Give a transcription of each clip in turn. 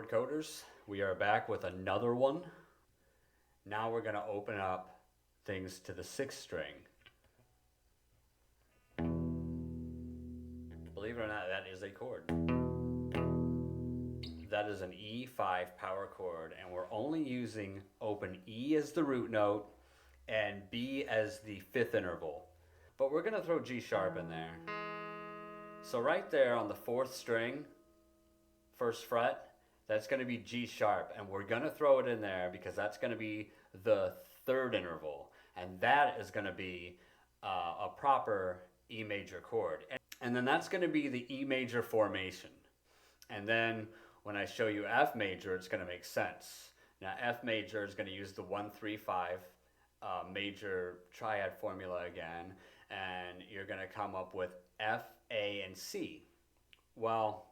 Chord Coders. We are back with another one. Now we're going to open up things to the 6th string. Believe it or not, that is a chord. That is an E5 power chord, and we're only using open E as the root note and B as the 5th interval. But we're going to throw G sharp in there. So right there on the 4th string, 1st fret, that's going to be G sharp, and we're going to throw it in there because that's going to be the 3rd interval, and that is going to be a proper E major chord. And then that's going to be the E major formation. And then when I show you F major, it's going to make sense. Now F major is going to use the 1-3-5 major triad formula again, and you're going to come up with F, A, and C. Well,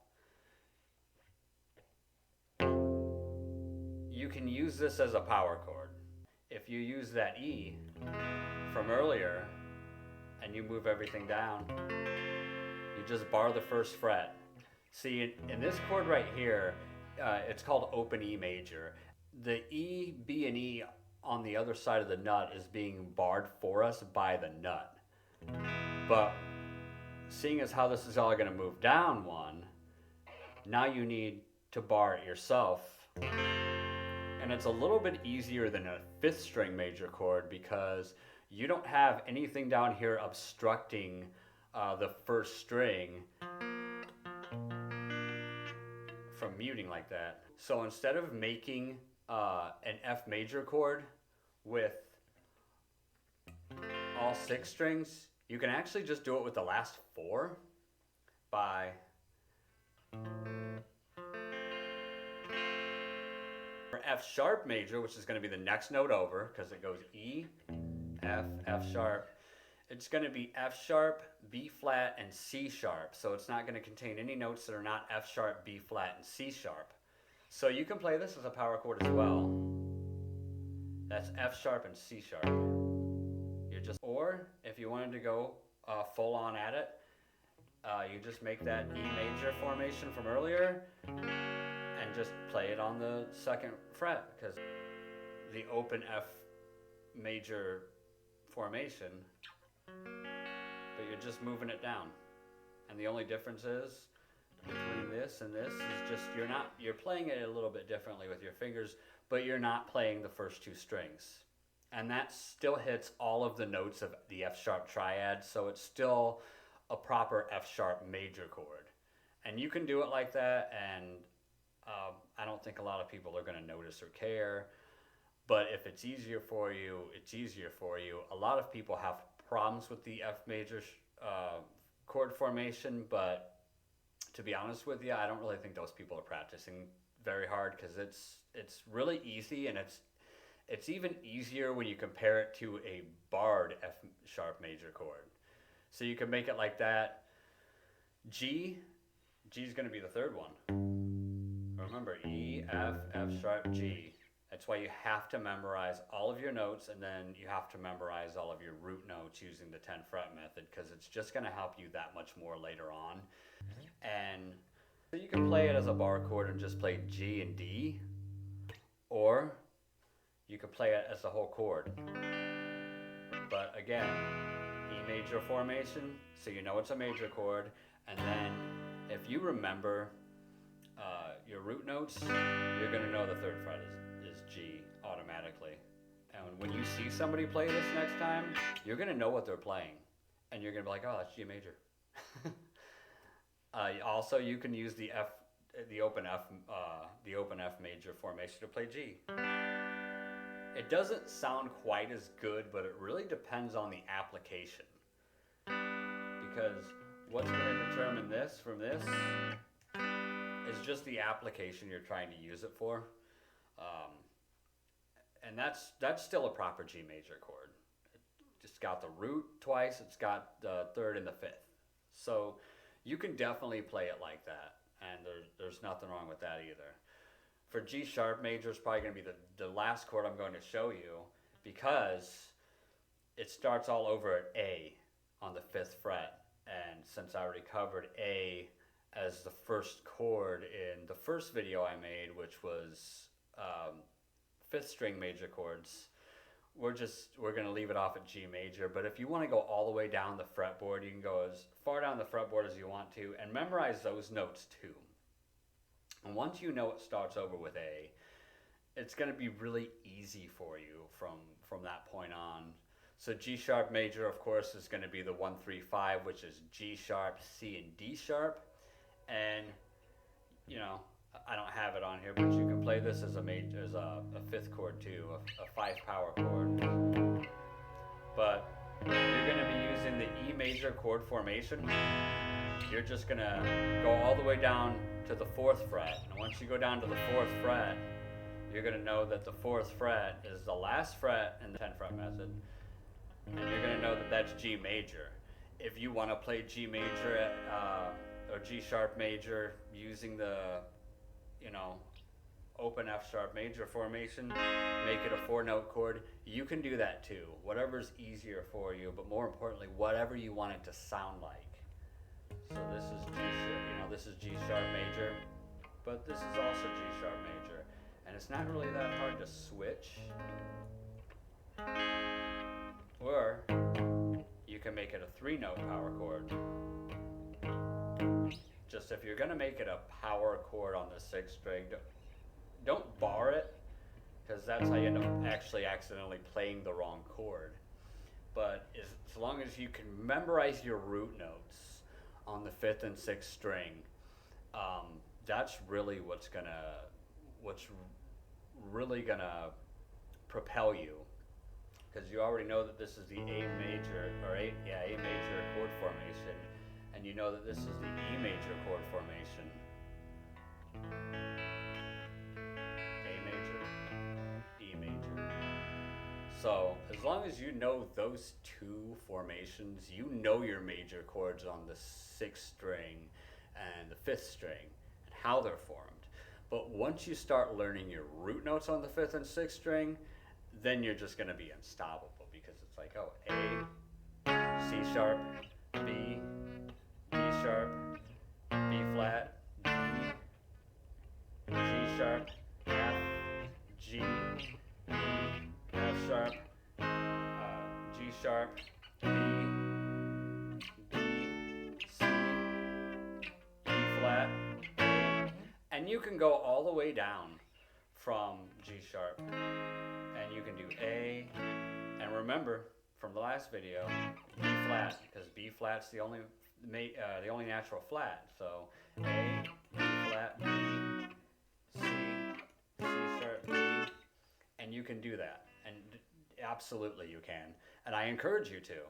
you can use this as a power chord. If you use that E from earlier and you move everything down, you just bar the 1st fret. See, in this chord right here, it's called open E major. The E, B, and E on the other side of the nut is being barred for us by the nut. But seeing as how this is all going to move down one, now you need to bar it yourself. And it's a little bit easier than a 5th string major chord because you don't have anything down here obstructing the 1st string from muting like that. So instead of making an F major chord with all 6 strings, you can actually just do it with the last 4 by for F sharp major, which is going to be the next note over because it goes E, F, F sharp. It's going to be F sharp, B flat, and C sharp. So it's not going to contain any notes that are not F sharp, B flat, and C sharp. So you can play this as a power chord as well. That's F sharp and C sharp. Or if you wanted to go full on at it, you just make that E major formation from earlier and just play it on the 2nd fret because the open F major formation, but you're just moving it down. And the only difference is between this and this is just you're playing it a little bit differently with your fingers, but you're not playing the first 2 strings. And that still hits all of the notes of the F sharp triad, so it's still a proper F sharp major chord. And you can do it like that, and I don't think a lot of people are going to notice or care. But if it's easier for you, it's easier for you. A lot of people have problems with the F major chord formation, but to be honest with you, I don't really think those people are practicing very hard because it's really easy, and it's even easier when you compare it to a barred F sharp major chord. So you can make it like that. G is going to be the 3rd one. Remember, E, F, F sharp, G. That's why you have to memorize all of your notes, and then you have to memorize all of your root notes using the 10 fret method because it's just going to help you that much more later on. And so you can play it as a bar chord and just play G and D, or you could play it as the whole chord. But again, E major formation, so you know it's a major chord. And then if you remember your root notes, you're going to know the 3rd fret is G automatically. And when you see somebody play this next time, you're going to know what they're playing. And you're going to be like, oh, that's G major. Also, you can use the open F major formation to play G. It doesn't sound quite as good, but it really depends on the application. Because what's going to determine this from this is just the application you're trying to use it for. And that's still a proper G major chord. It's got the root twice, it's got the 3rd and the 5th. So you can definitely play it like that, and there's nothing wrong with that either. For G sharp major, it's probably going to be the last chord I'm going to show you because it starts all over at A on the 5th fret. And since I already covered A as the first chord in the first video I made, which was 5th string major chords. We're gonna leave it off at G major, but if you want to go all the way down the fretboard, you can go as far down the fretboard as you want to, and memorize those notes too. And once you know it starts over with A, it's gonna be really easy for you from that point on. So G sharp major, of course, is gonna be the 1, 3, 5, which is G sharp, C, and D sharp. And you know, I don't have it on here, but you can play this as a 5th chord too, a 5 power chord. But you're gonna be using the E major chord formation. You're just gonna go all the way down to the 4th fret, and once you go down to the 4th fret, you're gonna know that the 4th fret is the last fret in the 10 fret method, and you're gonna know that that's G major. If you want to play G major or G sharp major using the open F sharp major formation, make it a 4-note chord, you can do that too. Whatever's easier for you, but more importantly, whatever you want it to sound like. So this is G sharp, this is G sharp major, but this is also G sharp major, and it's not really that hard to switch. Or you can make it a 3-note power chord. Just if you're gonna make it a power chord on the 6th string, don't bar it, because that's how you end up actually accidentally playing the wrong chord. But as long as you can memorize your root notes on the 5th and 6th string, that's really what's really gonna propel you, because you already know that this is the A major chord formation, and you know that this is the E major chord formation. A major, E major. So as long as you know those two formations, you know your major chords on the 6th string and the 5th string and how they're formed. But once you start learning your root notes on the 5th and 6th string, then you're just gonna be unstoppable, because it's like, oh, A, C sharp, B, D sharp, B flat, D, G sharp, F, G, E, F sharp, G sharp, B, C, E flat, A, and you can go all the way down from G sharp, and you can do A, and remember from the last video, B flat, because B flat's the only natural flat. So A, B flat, B, C, C sharp, B, and you can do that, and absolutely you can, and I encourage you to,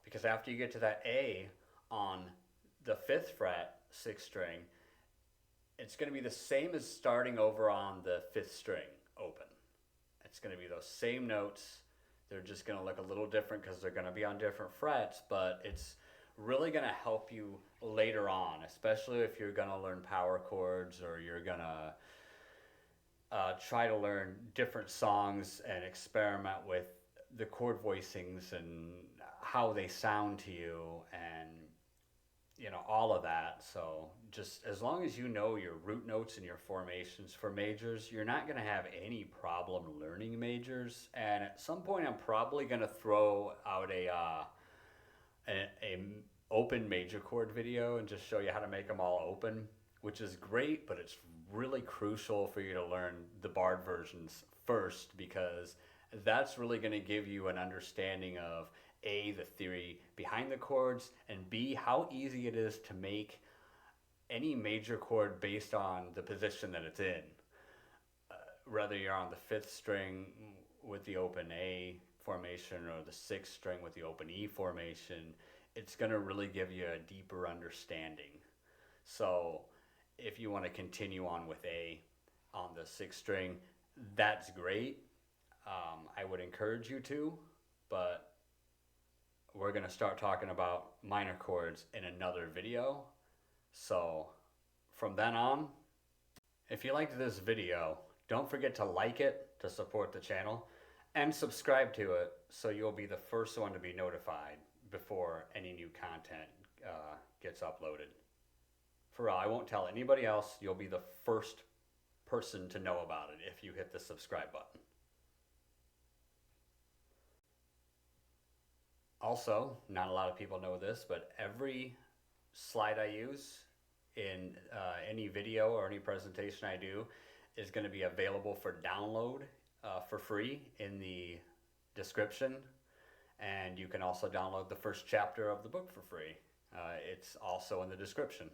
because after you get to that A on the 5th fret, 6th string, it's going to be the same as starting over on the 5th string open. It's going to be those same notes. They're just going to look a little different because they're going to be on different frets, but it's really going to help you later on, especially if you're going to learn power chords, or you're going to try to learn different songs and experiment with the chord voicings and how they sound to you, and all of that. So just as long as you know your root notes and your formations for majors, you're not going to have any problem learning majors. And at some point I'm probably going to throw out a open major chord video and just show you how to make them all open, which is great, but it's really crucial for you to learn the barred versions first, because that's really going to give you an understanding of A, the theory behind the chords, and B, how easy it is to make any major chord based on the position that it's in. Whether you're on the 5th string with the open A formation or the 6th string with the open E formation, it's going to really give you a deeper understanding. So if you want to continue on with A on the 6th string, that's great. I would encourage you to, but we're going to start talking about minor chords in another video. So from then on, if you liked this video, don't forget to like it to support the channel, and subscribe to it so you'll be the first one to be notified before any new content gets uploaded. For real, I won't tell anybody else. You'll be the first person to know about it if you hit the subscribe button. Also, not a lot of people know this, but every slide I use in any video or any presentation I do is going to be available for download for free in the description. And you can also download the first chapter of the book for free. It's also in the description.